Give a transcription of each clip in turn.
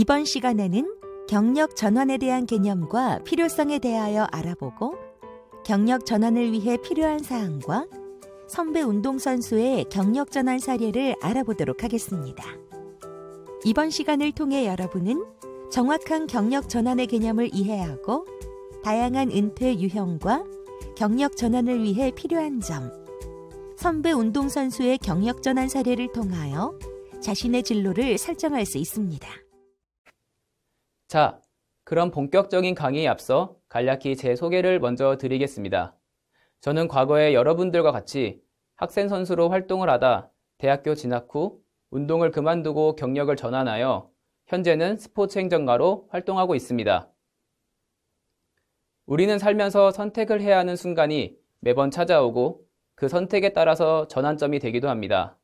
이번 시간에는 경력 전환에 대한 개념과 필요성에 대하여 알아보고 경력 전환을 위해 필요한 사항과 선배 운동선수의 경력 전환 사례를 알아보도록 하겠습니다. 이번 시간을 통해 여러분은 정확한 경력 전환의 개념을 이해하고 다양한 은퇴 유형과 경력 전환을 위해 필요한 점, 선배 운동선수의 경력 전환 사례를 통하여 자신의 진로를 설정할 수 있습니다. 자, 그럼 본격적인 강의에 앞서 간략히 제 소개를 먼저 드리겠습니다. 저는 과거에 여러분들과 같이 학생 선수로 활동을 하다 대학교 진학 후 운동을 그만두고 경력을 전환하여 현재는 스포츠 행정가로 활동하고 있습니다. 우리는 살면서 선택을 해야 하는 순간이 매번 찾아오고 그 선택에 따라서 전환점이 되기도 합니다.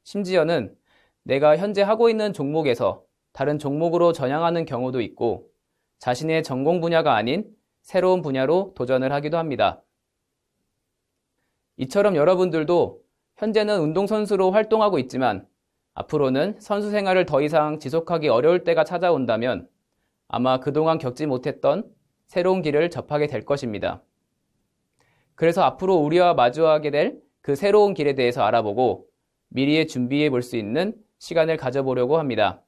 심지어는 내가 현재 하고 있는 종목에서 다른 종목으로 전향하는 경우도 있고 자신의 전공 분야가 아닌 새로운 분야로 도전을 하기도 합니다. 이처럼 여러분들도 현재는 운동선수로 활동하고 있지만 앞으로는 선수 생활을 더 이상 지속하기 어려울 때가 찾아온다면 아마 그동안 겪지 못했던 새로운 길을 접하게 될 것입니다. 그래서 앞으로 우리와 마주하게 될 그 새로운 길에 대해서 알아보고 미리 준비해 볼 수 있는 시간을 가져보려고 합니다.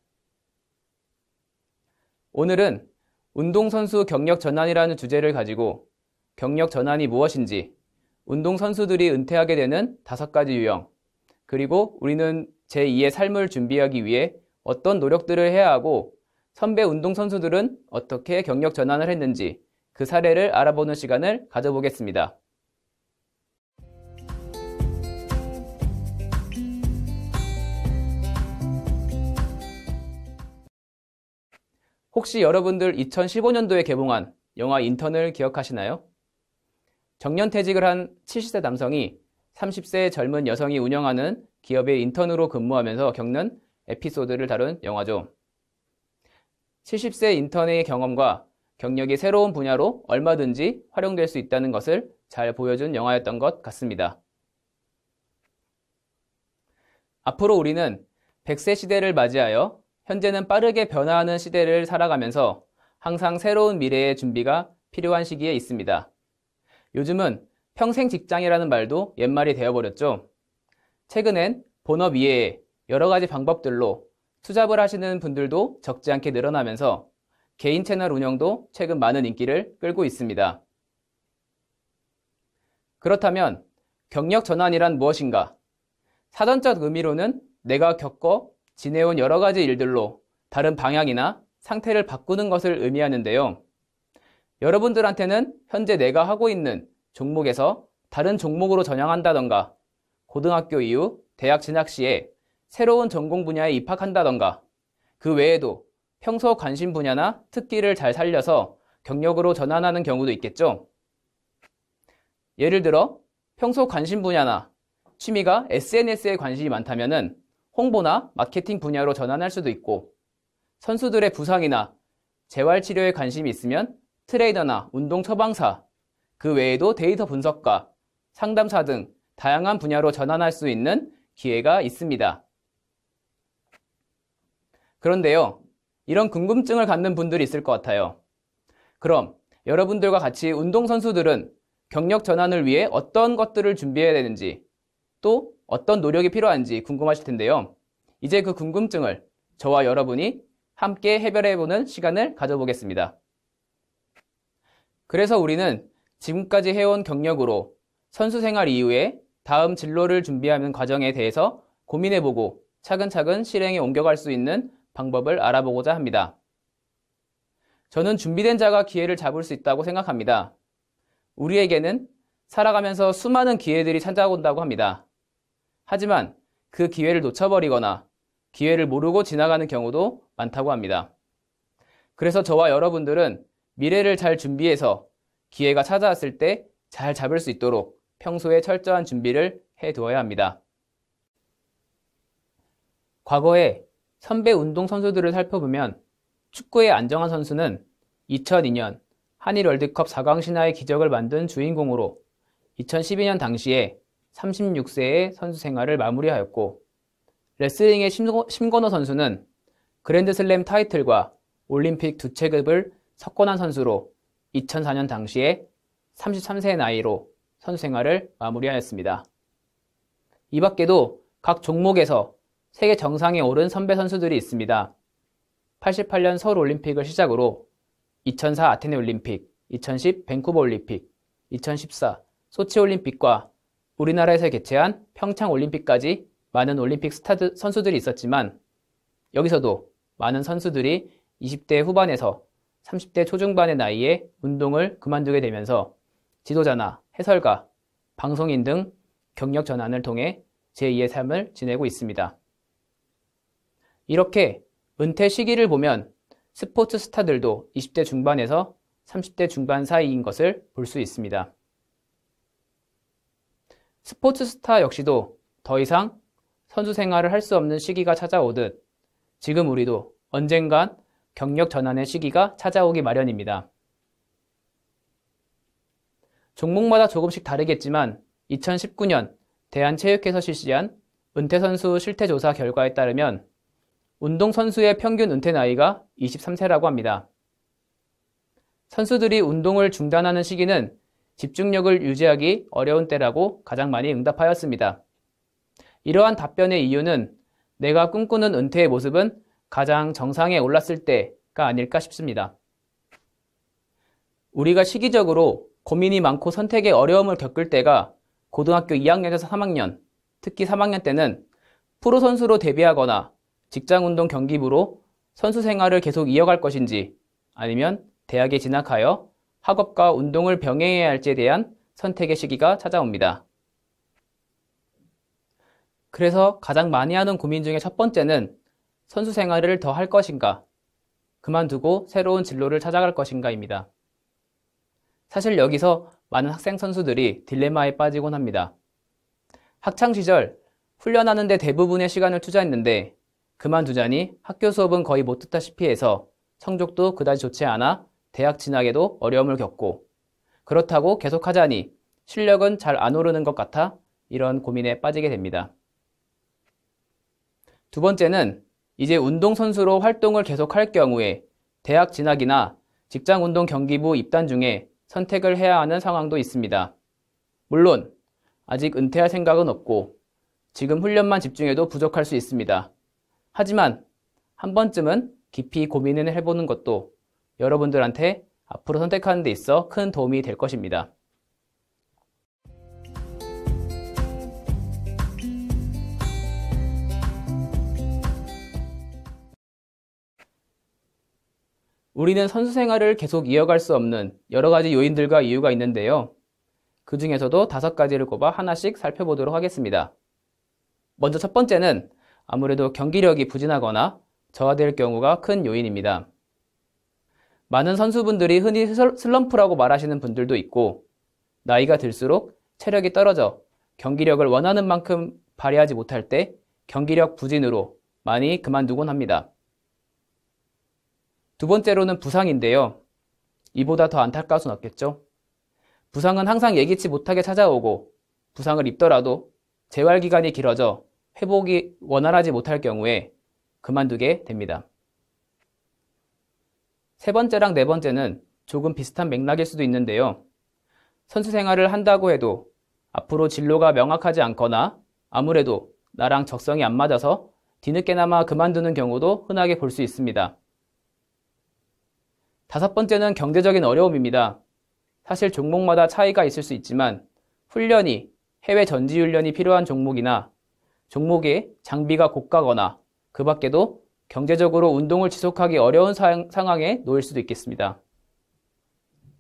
오늘은 운동선수 경력 전환이라는 주제를 가지고 경력 전환이 무엇인지, 운동선수들이 은퇴하게 되는 5가지 유형, 그리고 우리는 제2의 삶을 준비하기 위해 어떤 노력들을 해야 하고 선배 운동선수들은 어떻게 경력 전환을 했는지 그 사례를 알아보는 시간을 가져보겠습니다. 혹시 여러분들 2015년도에 개봉한 영화 인턴을 기억하시나요? 정년퇴직을 한 70세 남성이 30세 젊은 여성이 운영하는 기업의 인턴으로 근무하면서 겪는 에피소드를 다룬 영화죠. 70세 인턴의 경험과 경력이 새로운 분야로 얼마든지 활용될 수 있다는 것을 잘 보여준 영화였던 것 같습니다. 앞으로 우리는 100세 시대를 맞이하여 현재는 빠르게 변화하는 시대를 살아가면서 항상 새로운 미래의 준비가 필요한 시기에 있습니다. 요즘은 평생 직장이라는 말도 옛말이 되어버렸죠. 최근엔 본업 이외에 여러 가지 방법들로 투잡을 하시는 분들도 적지 않게 늘어나면서 개인 채널 운영도 최근 많은 인기를 끌고 있습니다. 그렇다면 경력 전환이란 무엇인가? 사전적 의미로는 내가 겪어 지내온 여러 가지 일들로 다른 방향이나 상태를 바꾸는 것을 의미하는데요. 여러분들한테는 현재 내가 하고 있는 종목에서 다른 종목으로 전향한다던가, 고등학교 이후 대학 진학 시에 새로운 전공 분야에 입학한다던가, 그 외에도 평소 관심 분야나 특기를 잘 살려서 경력으로 전환하는 경우도 있겠죠. 예를 들어 평소 관심 분야나 취미가 SNS에 관심이 많다면은 홍보나 마케팅 분야로 전환할 수도 있고, 선수들의 부상이나 재활치료에 관심이 있으면 트레이너나 운동 처방사, 그 외에도 데이터 분석가, 상담사 등 다양한 분야로 전환할 수 있는 기회가 있습니다. 그런데요, 이런 궁금증을 갖는 분들이 있을 것 같아요. 그럼 여러분들과 같이 운동선수들은 경력 전환을 위해 어떤 것들을 준비해야 되는지, 또 어떤 노력이 필요한지 궁금하실 텐데요. 이제 그 궁금증을 저와 여러분이 함께 해결해보는 시간을 가져보겠습니다. 그래서 우리는 지금까지 해온 경력으로 선수 생활 이후에 다음 진로를 준비하는 과정에 대해서 고민해보고 차근차근 실행에 옮겨갈 수 있는 방법을 알아보고자 합니다. 저는 준비된 자가 기회를 잡을 수 있다고 생각합니다. 우리에게는 살아가면서 수많은 기회들이 찾아온다고 합니다. 하지만 그 기회를 놓쳐버리거나 기회를 모르고 지나가는 경우도 많다고 합니다. 그래서 저와 여러분들은 미래를 잘 준비해서 기회가 찾아왔을 때 잘 잡을 수 있도록 평소에 철저한 준비를 해두어야 합니다. 과거에 선배 운동선수들을 살펴보면 축구의 안정환 선수는 2002년 한일 월드컵 4강 신화의 기적을 만든 주인공으로 2012년 당시에 36세의 선수 생활을 마무리하였고, 레슬링의 심건호 선수는 그랜드슬램 타이틀과 올림픽 2체급을 석권한 선수로 2004년 당시에 33세의 나이로 선수 생활을 마무리하였습니다. 이 밖에도 각 종목에서 세계 정상에 오른 선배 선수들이 있습니다. 88년 서울올림픽을 시작으로 2004 아테네 올림픽, 2010 밴쿠버 올림픽, 2014 소치올림픽과 우리나라에서 개최한 평창 올림픽까지 많은 올림픽 선수들이 있었지만 여기서도 많은 선수들이 20대 후반에서 30대 초중반의 나이에 운동을 그만두게 되면서 지도자나 해설가, 방송인 등 경력 전환을 통해 제2의 삶을 지내고 있습니다. 이렇게 은퇴 시기를 보면 스포츠 스타들도 20대 중반에서 30대 중반 사이인 것을 볼 수 있습니다. 스포츠 스타 역시도 더 이상 선수 생활을 할 수 없는 시기가 찾아오듯 지금 우리도 언젠간 경력 전환의 시기가 찾아오기 마련입니다. 종목마다 조금씩 다르겠지만 2019년 대한체육회에서 실시한 은퇴선수 실태조사 결과에 따르면 운동선수의 평균 은퇴 나이가 23세라고 합니다. 선수들이 운동을 중단하는 시기는 집중력을 유지하기 어려운 때라고 가장 많이 응답하였습니다. 이러한 답변의 이유는 내가 꿈꾸는 은퇴의 모습은 가장 정상에 올랐을 때가 아닐까 싶습니다. 우리가 시기적으로 고민이 많고 선택에 어려움을 겪을 때가 고등학교 2학년에서 3학년, 특히 3학년 때는 프로 선수로 데뷔하거나 직장운동 경기부로 선수 생활을 계속 이어갈 것인지 아니면 대학에 진학하여 학업과 운동을 병행해야 할지에 대한 선택의 시기가 찾아옵니다. 그래서 가장 많이 하는 고민 중에 첫 번째는 선수 생활을 더 할 것인가, 그만두고 새로운 진로를 찾아갈 것인가입니다. 사실 여기서 많은 학생 선수들이 딜레마에 빠지곤 합니다. 학창시절 훈련하는 데 대부분의 시간을 투자했는데 그만두자니 학교 수업은 거의 못 듣다시피 해서 성적도 그다지 좋지 않아 대학 진학에도 어려움을 겪고 그렇다고 계속하자니 실력은 잘 안 오르는 것 같아 이런 고민에 빠지게 됩니다. 두 번째는 이제 운동선수로 활동을 계속할 경우에 대학 진학이나 직장운동 경기부 입단 중에 선택을 해야 하는 상황도 있습니다. 물론 아직 은퇴할 생각은 없고 지금 훈련만 집중해도 부족할 수 있습니다. 하지만 한 번쯤은 깊이 고민을 해보는 것도 여러분들한테 앞으로 선택하는 데 있어 큰 도움이 될 것입니다. 우리는 선수 생활을 계속 이어갈 수 없는 여러 가지 요인들과 이유가 있는데요. 그 중에서도 5가지를 꼽아 하나씩 살펴보도록 하겠습니다. 먼저 첫 번째는 아무래도 경기력이 부진하거나 저하될 경우가 큰 요인입니다. 많은 선수분들이 흔히 슬럼프라고 말하시는 분들도 있고 나이가 들수록 체력이 떨어져 경기력을 원하는 만큼 발휘하지 못할 때 경기력 부진으로 많이 그만두곤 합니다. 두 번째로는 부상인데요. 이보다 더 안타까울 순 없겠죠. 부상은 항상 예기치 못하게 찾아오고 부상을 입더라도 재활기간이 길어져 회복이 원활하지 못할 경우에 그만두게 됩니다. 세 번째랑 네 번째는 조금 비슷한 맥락일 수도 있는데요. 선수 생활을 한다고 해도 앞으로 진로가 명확하지 않거나 아무래도 나랑 적성이 안 맞아서 뒤늦게나마 그만두는 경우도 흔하게 볼 수 있습니다. 다섯 번째는 경제적인 어려움입니다. 사실 종목마다 차이가 있을 수 있지만 훈련이 해외 전지훈련이 필요한 종목이나 종목의 장비가 고가거나 그 밖에도 경제적으로 운동을 지속하기 어려운 상황에 놓일 수도 있겠습니다.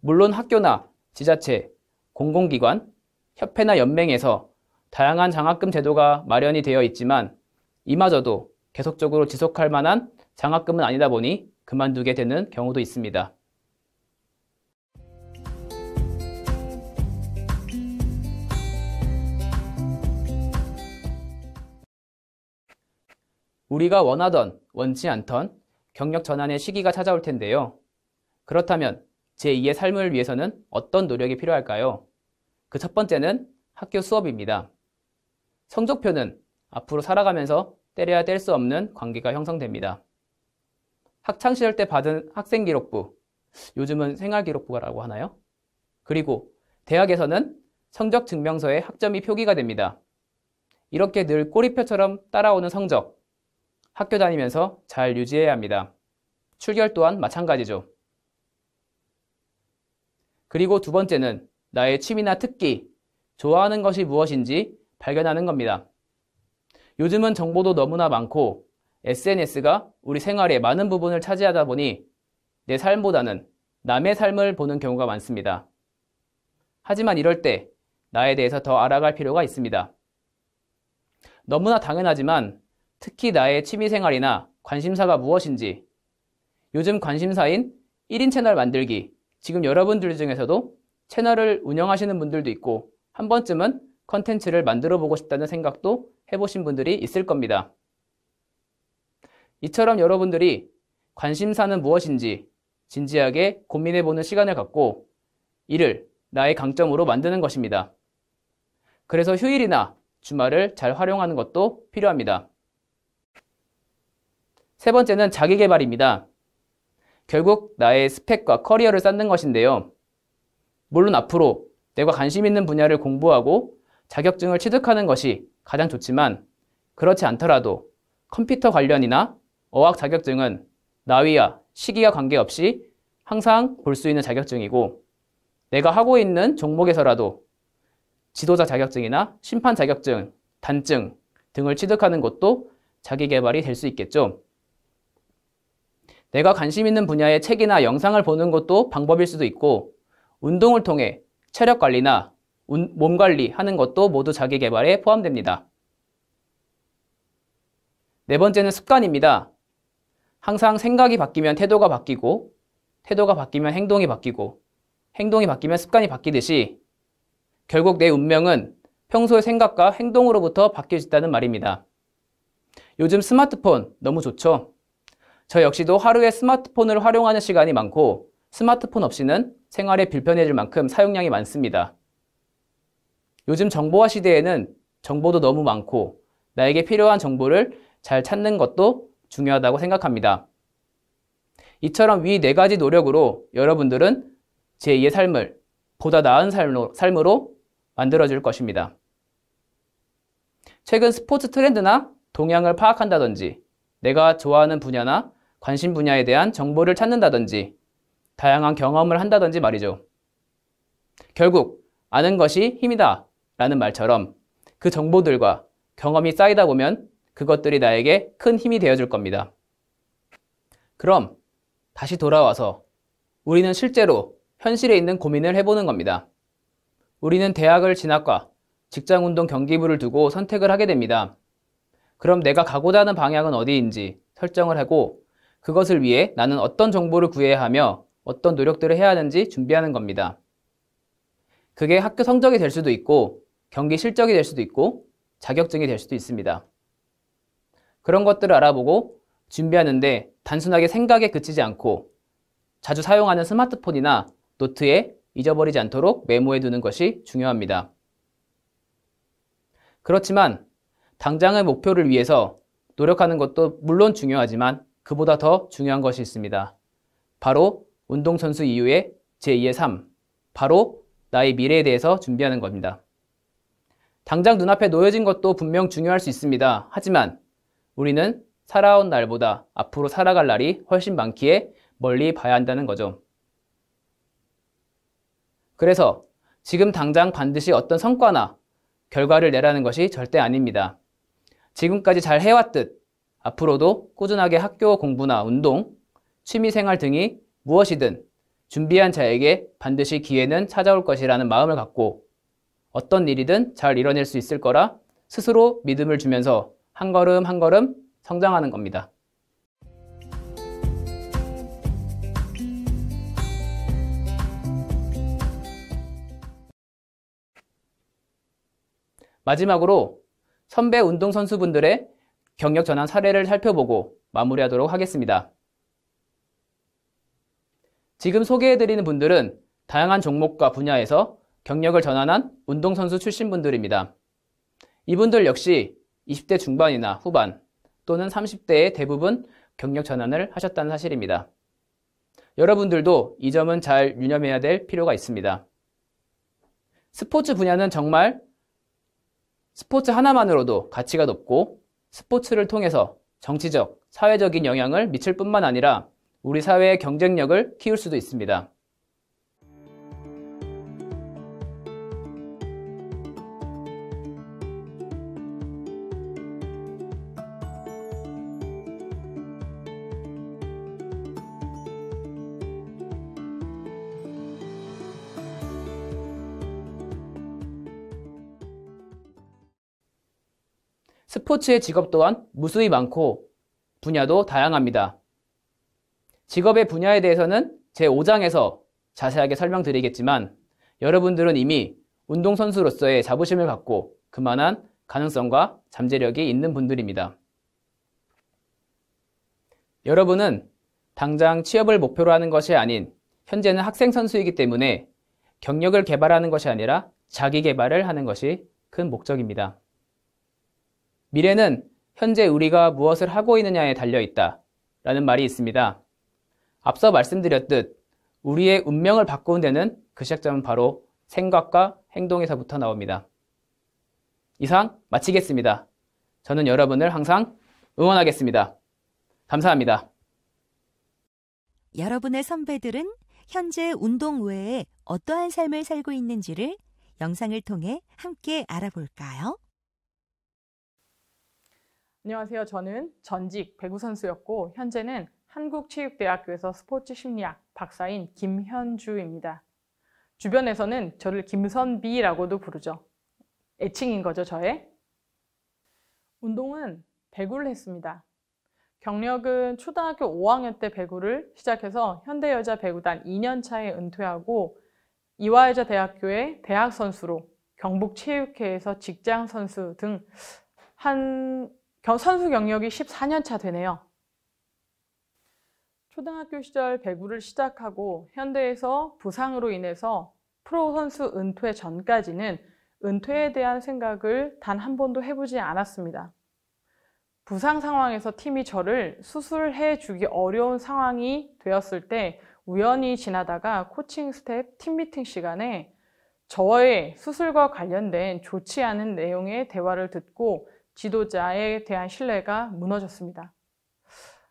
물론 학교나 지자체, 공공기관, 협회나 연맹에서 다양한 장학금 제도가 마련이 되어 있지만 이마저도 계속적으로 지속할 만한 장학금은 아니다 보니 그만두게 되는 경우도 있습니다. 우리가 원하던, 원치 않던 경력 전환의 시기가 찾아올 텐데요. 그렇다면 제2의 삶을 위해서는 어떤 노력이 필요할까요? 그 첫 번째는 학교 수업입니다. 성적표는 앞으로 살아가면서 떼려야 뗄 수 없는 관계가 형성됩니다. 학창시절 때 받은 학생기록부, 요즘은 생활기록부라고 하나요? 그리고 대학에서는 성적 증명서에 학점이 표기가 됩니다. 이렇게 늘 꼬리표처럼 따라오는 성적, 학교 다니면서 잘 유지해야 합니다. 출결 또한 마찬가지죠. 그리고 두 번째는 나의 취미나 특기, 좋아하는 것이 무엇인지 발견하는 겁니다. 요즘은 정보도 너무나 많고 SNS가 우리 생활의 많은 부분을 차지하다 보니 내 삶보다는 남의 삶을 보는 경우가 많습니다. 하지만 이럴 때 나에 대해서 더 알아갈 필요가 있습니다. 너무나 당연하지만 특히 나의 취미생활이나 관심사가 무엇인지, 요즘 관심사인 1인 채널 만들기, 지금 여러분들 중에서도 채널을 운영하시는 분들도 있고 한 번쯤은 컨텐츠를 만들어 보고 싶다는 생각도 해보신 분들이 있을 겁니다. 이처럼 여러분들이 관심사는 무엇인지 진지하게 고민해보는 시간을 갖고 이를 나의 강점으로 만드는 것입니다. 그래서 휴일이나 주말을 잘 활용하는 것도 필요합니다. 세 번째는 자기계발입니다. 결국 나의 스펙과 커리어를 쌓는 것인데요. 물론 앞으로 내가 관심 있는 분야를 공부하고 자격증을 취득하는 것이 가장 좋지만 그렇지 않더라도 컴퓨터 관련이나 어학 자격증은 나이와 시기와 관계없이 항상 볼 수 있는 자격증이고 내가 하고 있는 종목에서라도 지도자 자격증이나 심판 자격증, 단증 등을 취득하는 것도 자기계발이 될 수 있겠죠. 내가 관심 있는 분야의 책이나 영상을 보는 것도 방법일 수도 있고 운동을 통해 체력 관리나 몸 관리하는 것도 모두 자기계발에 포함됩니다. 네 번째는 습관입니다. 항상 생각이 바뀌면 태도가 바뀌고 태도가 바뀌면 행동이 바뀌고 행동이 바뀌면 습관이 바뀌듯이 결국 내 운명은 평소의 생각과 행동으로부터 바뀌어진다는 말입니다. 요즘 스마트폰 너무 좋죠? 저 역시도 하루에 스마트폰을 활용하는 시간이 많고 스마트폰 없이는 생활에 불편해질 만큼 사용량이 많습니다. 요즘 정보화 시대에는 정보도 너무 많고 나에게 필요한 정보를 잘 찾는 것도 중요하다고 생각합니다. 이처럼 위 네 가지 노력으로 여러분들은 제2의 삶을 보다 나은 삶으로 만들어줄 것입니다. 최근 스포츠 트렌드나 동향을 파악한다든지 내가 좋아하는 분야나 관심 분야에 대한 정보를 찾는다든지 다양한 경험을 한다든지 말이죠. 결국 아는 것이 힘이다 라는 말처럼 그 정보들과 경험이 쌓이다 보면 그것들이 나에게 큰 힘이 되어줄 겁니다. 그럼 다시 돌아와서 우리는 실제로 현실에 있는 고민을 해보는 겁니다. 우리는 대학을 진학과 직장운동 경기부를 두고 선택을 하게 됩니다. 그럼 내가 가고자 하는 방향은 어디인지 설정을 하고 그것을 위해 나는 어떤 정보를 구해야 하며 어떤 노력들을 해야 하는지 준비하는 겁니다. 그게 학교 성적이 될 수도 있고 경기 실적이 될 수도 있고 자격증이 될 수도 있습니다. 그런 것들을 알아보고 준비하는데 단순하게 생각에 그치지 않고 자주 사용하는 스마트폰이나 노트에 잊어버리지 않도록 메모해 두는 것이 중요합니다. 그렇지만 당장의 목표를 위해서 노력하는 것도 물론 중요하지만 그보다 더 중요한 것이 있습니다. 바로 운동선수 이후의 제2의 삶, 바로 나의 미래에 대해서 준비하는 겁니다. 당장 눈앞에 놓여진 것도 분명 중요할 수 있습니다. 하지만 우리는 살아온 날보다 앞으로 살아갈 날이 훨씬 많기에 멀리 봐야 한다는 거죠. 그래서 지금 당장 반드시 어떤 성과나 결과를 내라는 것이 절대 아닙니다. 지금까지 잘 해왔듯 앞으로도 꾸준하게 학교 공부나 운동, 취미생활 등이 무엇이든 준비한 자에게 반드시 기회는 찾아올 것이라는 마음을 갖고 어떤 일이든 잘 이뤄낼 수 있을 거라 스스로 믿음을 주면서 한 걸음 한 걸음 성장하는 겁니다. 마지막으로 선배 운동선수분들의 경력 전환 사례를 살펴보고 마무리하도록 하겠습니다. 지금 소개해드리는 분들은 다양한 종목과 분야에서 경력을 전환한 운동선수 출신 분들입니다. 이분들 역시 20대 중반이나 후반 또는 30대의 대부분 경력 전환을 하셨다는 사실입니다. 여러분들도 이 점은 잘 유념해야 될 필요가 있습니다. 스포츠 분야는 정말 스포츠 하나만으로도 가치가 높고 스포츠를 통해서 정치적, 사회적인 영향을 미칠 뿐만 아니라 우리 사회의 경쟁력을 키울 수도 있습니다. 스포츠의 직업 또한 무수히 많고 분야도 다양합니다. 직업의 분야에 대해서는 제5장에서 자세하게 설명드리겠지만 여러분들은 이미 운동선수로서의 자부심을 갖고 그만한 가능성과 잠재력이 있는 분들입니다. 여러분은 당장 취업을 목표로 하는 것이 아닌 현재는 학생 선수이기 때문에 경력을 개발하는 것이 아니라 자기 개발을 하는 것이 큰 목적입니다. 미래는 현재 우리가 무엇을 하고 있느냐에 달려있다 라는 말이 있습니다. 앞서 말씀드렸듯 우리의 운명을 바꾸는 데는 그 시작점은 바로 생각과 행동에서부터 나옵니다. 이상 마치겠습니다. 저는 여러분을 항상 응원하겠습니다. 감사합니다. 여러분의 선배들은 현재 운동 외에 어떠한 삶을 살고 있는지를 영상을 통해 함께 알아볼까요? 안녕하세요. 저는 전직 배구 선수였고 현재는 한국체육대학교에서 스포츠 심리학 박사인 김현주입니다. 주변에서는 저를 김선비라고도 부르죠. 애칭인 거죠, 저의. 운동은 배구를 했습니다. 경력은 초등학교 5학년 때 배구를 시작해서 현대여자배구단 2년차에 은퇴하고 이화여자대학교의 대학선수로 경북체육회에서 직장선수 등 선수 경력이 14년 차 되네요. 초등학교 시절 배구를 시작하고 현대에서 부상으로 인해서 프로 선수 은퇴 전까지는 은퇴에 대한 생각을 단 한 번도 해보지 않았습니다. 부상 상황에서 팀이 저를 수술해 주기 어려운 상황이 되었을 때 우연히 지나다가 코칭 스텝 팀미팅 시간에 저의 수술과 관련된 좋지 않은 내용의 대화를 듣고 지도자에 대한 신뢰가 무너졌습니다.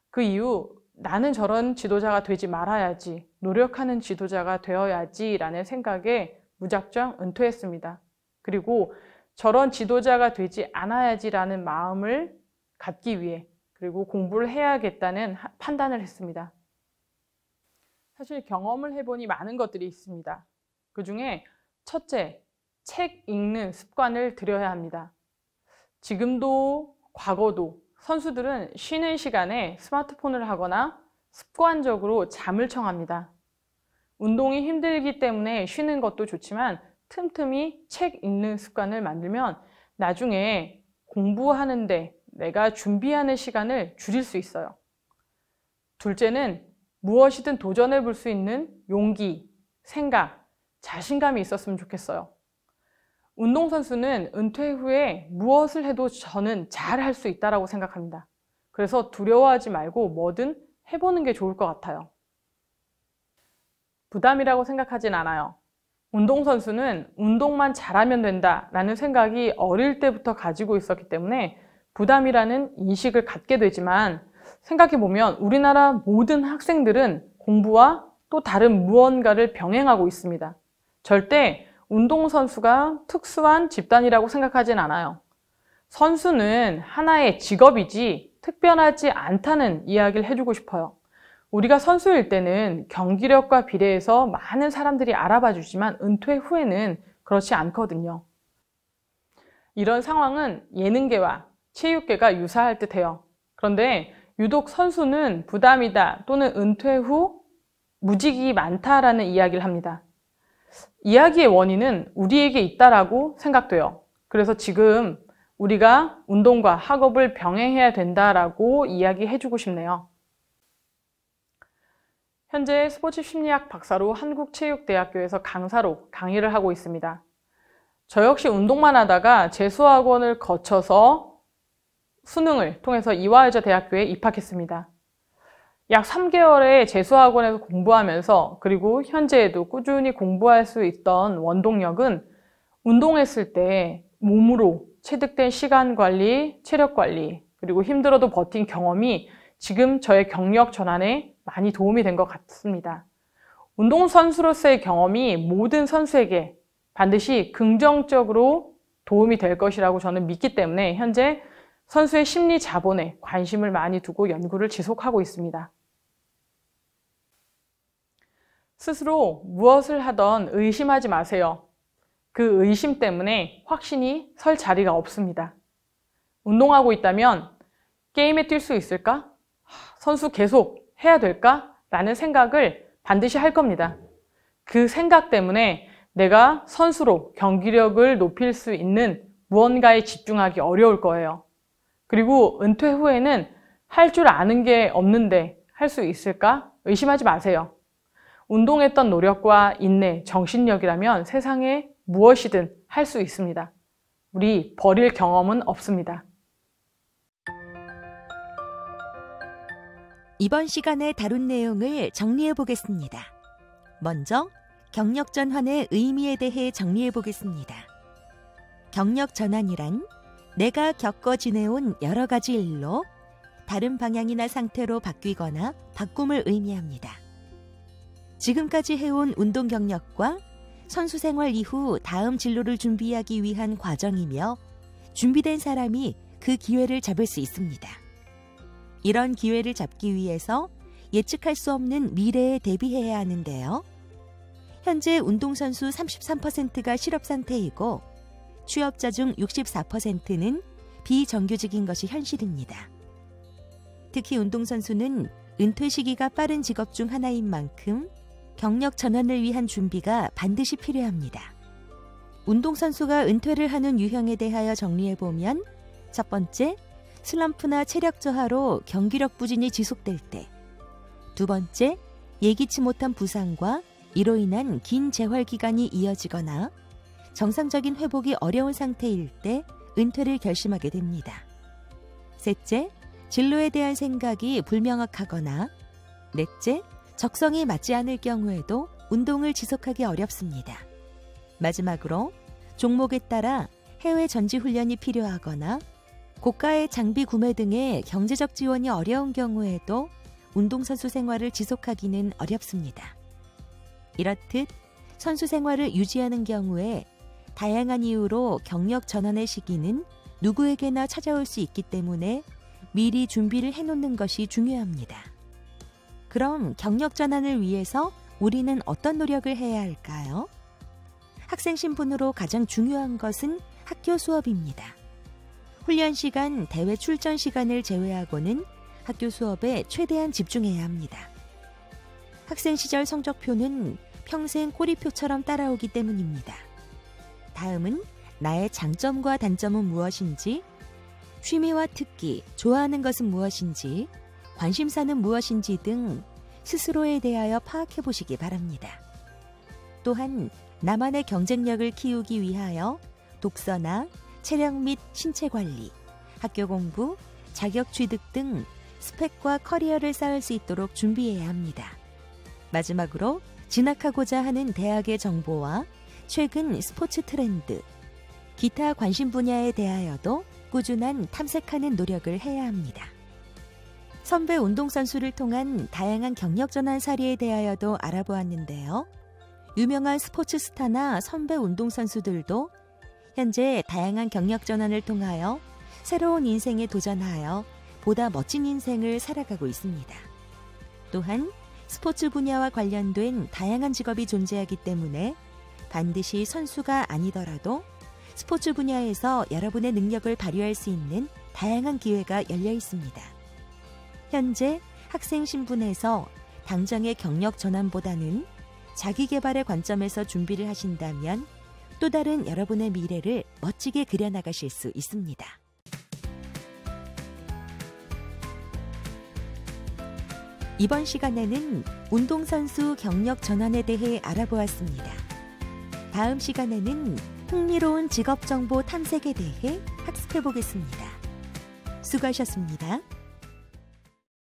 그 이후 나는 저런 지도자가 되지 말아야지, 노력하는 지도자가 되어야지 라는 생각에 무작정 은퇴했습니다. 그리고 저런 지도자가 되지 않아야지 라는 마음을 갖기 위해 그리고 공부를 해야겠다는 판단을 했습니다. 사실 경험을 해보니 많은 것들이 있습니다. 그 중에 첫째, 책 읽는 습관을 들여야 합니다. 지금도 과거도 선수들은 쉬는 시간에 스마트폰을 하거나 습관적으로 잠을 청합니다. 운동이 힘들기 때문에 쉬는 것도 좋지만 틈틈이 책 읽는 습관을 만들면 나중에 공부하는데 내가 준비하는 시간을 줄일 수 있어요. 둘째는 무엇이든 도전해 볼 수 있는 용기, 생각, 자신감이 있었으면 좋겠어요. 운동선수는 은퇴 후에 무엇을 해도 저는 잘 할 수 있다고 생각합니다. 그래서 두려워하지 말고 뭐든 해보는 게 좋을 것 같아요. 부담이라고 생각하진 않아요. 운동선수는 운동만 잘하면 된다라는 생각이 어릴 때부터 가지고 있었기 때문에 부담이라는 인식을 갖게 되지만 생각해보면 우리나라 모든 학생들은 공부와 또 다른 무언가를 병행하고 있습니다. 절대 운동선수가 특수한 집단이라고 생각하진 않아요. 선수는 하나의 직업이지 특별하지 않다는 이야기를 해주고 싶어요. 우리가 선수일 때는 경기력과 비례해서 많은 사람들이 알아봐 주지만 은퇴 후에는 그렇지 않거든요. 이런 상황은 예능계와 체육계가 유사할 듯해요. 그런데 유독 선수는 부담이다 또는 은퇴 후 무직이 많다라는 이야기를 합니다. 이야기의 원인은 우리에게 있다라고 생각돼요. 그래서 지금 우리가 운동과 학업을 병행해야 된다라고 이야기해주고 싶네요. 현재 스포츠 심리학 박사로 한국체육대학교에서 강사로 강의를 하고 있습니다. 저 역시 운동만 하다가 재수학원을 거쳐서 수능을 통해서 이화여자대학교에 입학했습니다. 약 3개월의 재수학원에서 공부하면서 그리고 현재에도 꾸준히 공부할 수 있던 원동력은 운동했을 때 몸으로 체득된 시간 관리, 체력 관리, 그리고 힘들어도 버틴 경험이 지금 저의 경력 전환에 많이 도움이 된 것 같습니다. 운동선수로서의 경험이 모든 선수에게 반드시 긍정적으로 도움이 될 것이라고 저는 믿기 때문에 현재 선수의 심리 자본에 관심을 많이 두고 연구를 지속하고 있습니다. 스스로 무엇을 하던 의심하지 마세요. 그 의심 때문에 확신이 설 자리가 없습니다. 운동하고 있다면 게임에 뛸 수 있을까? 선수 계속 해야 될까? 라는 생각을 반드시 할 겁니다. 그 생각 때문에 내가 선수로 경기력을 높일 수 있는 무언가에 집중하기 어려울 거예요. 그리고 은퇴 후에는 할 줄 아는 게 없는데 할 수 있을까? 의심하지 마세요. 운동했던 노력과 인내, 정신력이라면 세상에 무엇이든 할 수 있습니다. 우리 버릴 경험은 없습니다. 이번 시간에 다룬 내용을 정리해 보겠습니다. 먼저 경력 전환의 의미에 대해 정리해 보겠습니다. 경력 전환이란 내가 겪어 지내온 여러 가지 일로 다른 방향이나 상태로 바뀌거나 바꿈을 의미합니다. 지금까지 해온 운동 경력과 선수 생활 이후 다음 진로를 준비하기 위한 과정이며 준비된 사람이 그 기회를 잡을 수 있습니다. 이런 기회를 잡기 위해서 예측할 수 없는 미래에 대비해야 하는데요. 현재 운동선수 33%가 실업 상태이고 취업자 중 64%는 비정규직인 것이 현실입니다. 특히 운동선수는 은퇴 시기가 빠른 직업 중 하나인 만큼 경력 전환을 위한 준비가 반드시 필요합니다. 운동선수가 은퇴를 하는 유형에 대하여 정리해보면 첫 번째, 슬럼프나 체력 저하로 경기력 부진이 지속될 때, 두 번째, 예기치 못한 부상과 이로 인한 긴 재활 기간이 이어지거나 정상적인 회복이 어려운 상태일 때 은퇴를 결심하게 됩니다. 셋째, 진로에 대한 생각이 불명확하거나 넷째, 적성이 맞지 않을 경우에도 운동을 지속하기 어렵습니다. 마지막으로 종목에 따라 해외 전지 훈련이 필요하거나 고가의 장비 구매 등의 경제적 지원이 어려운 경우에도 운동선수 생활을 지속하기는 어렵습니다. 이렇듯 선수 생활을 유지하는 경우에 다양한 이유로 경력 전환의 시기는 누구에게나 찾아올 수 있기 때문에 미리 준비를 해놓는 것이 중요합니다. 그럼 경력 전환을 위해서 우리는 어떤 노력을 해야 할까요? 학생 신분으로 가장 중요한 것은 학교 수업입니다. 훈련 시간, 대회 출전 시간을 제외하고는 학교 수업에 최대한 집중해야 합니다. 학생 시절 성적표는 평생 꼬리표처럼 따라오기 때문입니다. 다음은 나의 장점과 단점은 무엇인지, 취미와 특기, 좋아하는 것은 무엇인지, 관심사는 무엇인지 등 스스로에 대하여 파악해 보시기 바랍니다. 또한 나만의 경쟁력을 키우기 위하여 독서나 체력 및 신체 관리, 학교 공부, 자격 취득 등 스펙과 커리어를 쌓을 수 있도록 준비해야 합니다. 마지막으로 진학하고자 하는 대학의 정보와 최근 스포츠 트렌드, 기타 관심 분야에 대하여도 꾸준한 탐색하는 노력을 해야 합니다. 선배 운동선수를 통한 다양한 경력 전환 사례에 대하여도 알아보았는데요. 유명한 스포츠 스타나 선배 운동선수들도 현재 다양한 경력 전환을 통하여 새로운 인생에 도전하여 보다 멋진 인생을 살아가고 있습니다. 또한 스포츠 분야와 관련된 다양한 직업이 존재하기 때문에 반드시 선수가 아니더라도 스포츠 분야에서 여러분의 능력을 발휘할 수 있는 다양한 기회가 열려 있습니다. 현재 학생 신분에서 당장의 경력 전환보다는 자기 개발의 관점에서 준비를 하신다면 또 다른 여러분의 미래를 멋지게 그려나가실 수 있습니다. 이번 시간에는 운동선수 경력 전환에 대해 알아보았습니다. 다음 시간에는 흥미로운 직업정보 탐색에 대해 학습해 보겠습니다. 수고하셨습니다.